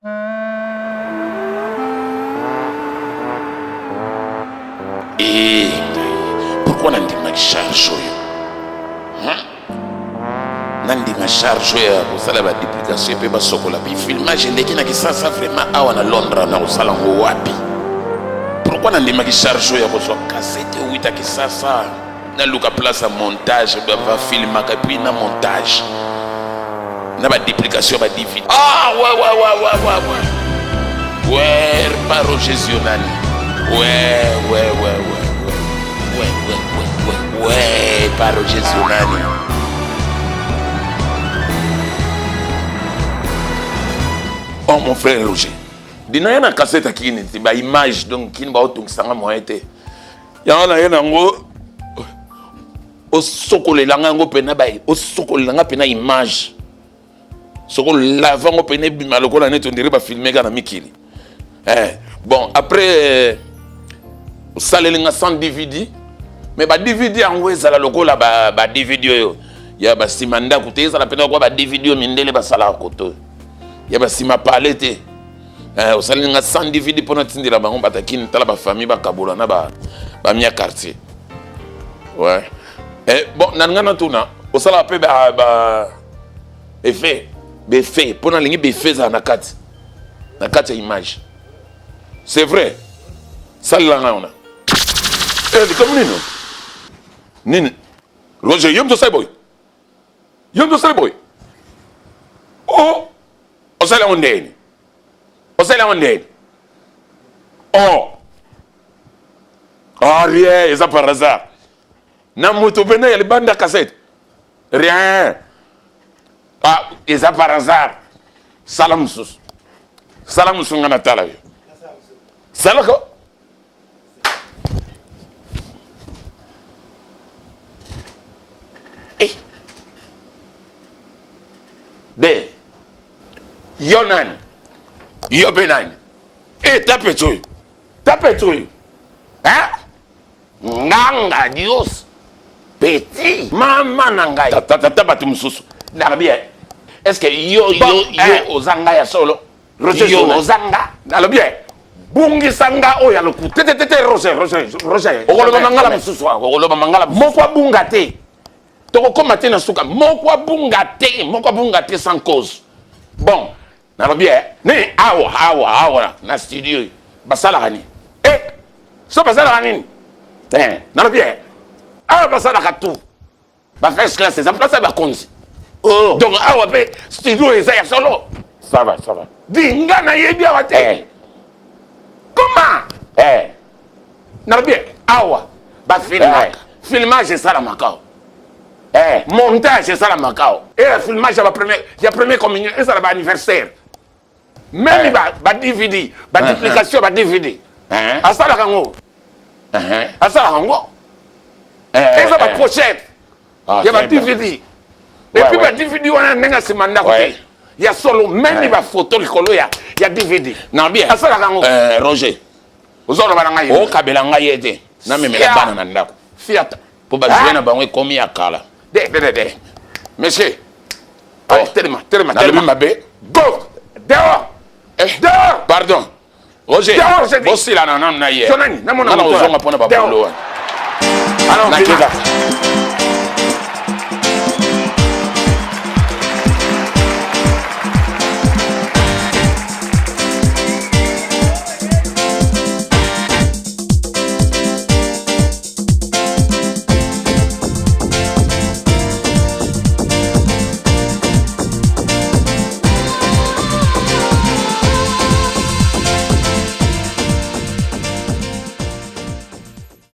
Et pourquoi n'en dit ma charge? Nandi ma charge pour ça la duplication pe ba sokola bi filmage ndeki na kisasa vraiment awa na Londres na osala ngo wapi? Pourquoi nandi ma charge ya ko so cassette wita kisasa na luka place à montage va filmer et puis na montage na ba duplication ba DVD. Ah ouais par Roger Zionani. Ouais par Roger Zionani. Oh mon frère Roger, dina yana cassette kini ti ba image donc kini ba otungisa moyete. Yana yana ngo o sokole langa ngo pena ba o sokole langa pena image. Sokole lava ngo pena bima lokola net on dirait ba filmer kana mikili. Bon après ça les sans DVD mais ba DVD en ngo ezala lokola ba DVD yo ya ba simanda kote ezala pena ko ba DVD mindele ba sala koto. Yaba si ma parlé te au salin nga 100 DVD pour notre ndira bango batakini tala ba famille ba kabola na ba mia quartier. Ouais. Et bon nanga na tuna au sala pe ba effet pour na lingi be fait za na kati image. C'est vrai. Sala nga ona. Comme nini Roger yom to say boy. Oh Osala ondeni. Oh, rien, ça par hasard. Na moto bena ya banda cassette. Rien. Ah, et ça par hasard. Salam sus ngana tala yo. Salako. Yonan, Yobenan, tapetoy, hein? Nanga Dios, petit, maman nangai, tabatum susu, bien. Est-ce que yo ozanga ya solo, yo ozanga, bien. Bungi sanga o ya loku, Roger, okolo mangala mususu, okolo mangala, mokwa bunga te, toko komate na suka, mokwa bunga te sans cause. Bon. Nalo bien ni awa na studio basala hani so basala hani nalo bien basala katu ba first class ça place ba konzi donc awa pe studio eza ya solo ça va dinga na yebi awa te comment nalo bien awa ba filmage ça la makao montage ça la makao et le filmage ya premier communion et ça la anniversaire. Même ba DVD, ba duplication ba DVD. Asala kango. Asala kango. Et ça ba pochette. Ya ba DVD. Et puis ba DVD wana nenga simanda kote. Ya solo même ba photo likolo ya DVD. Na bien. Asala kango. Roger. Ozolo ba ngai. O kabela ngai ete. Na memela bana na ndako. Fiata. Po ba jouer na bango komi ya kala. De. Monsieur. Oh, tellement. Go. Dehors. Pardon. Roger. Bossi là non na hier. Sonani, na mona. Na ozonga pona ba bolo. Alors,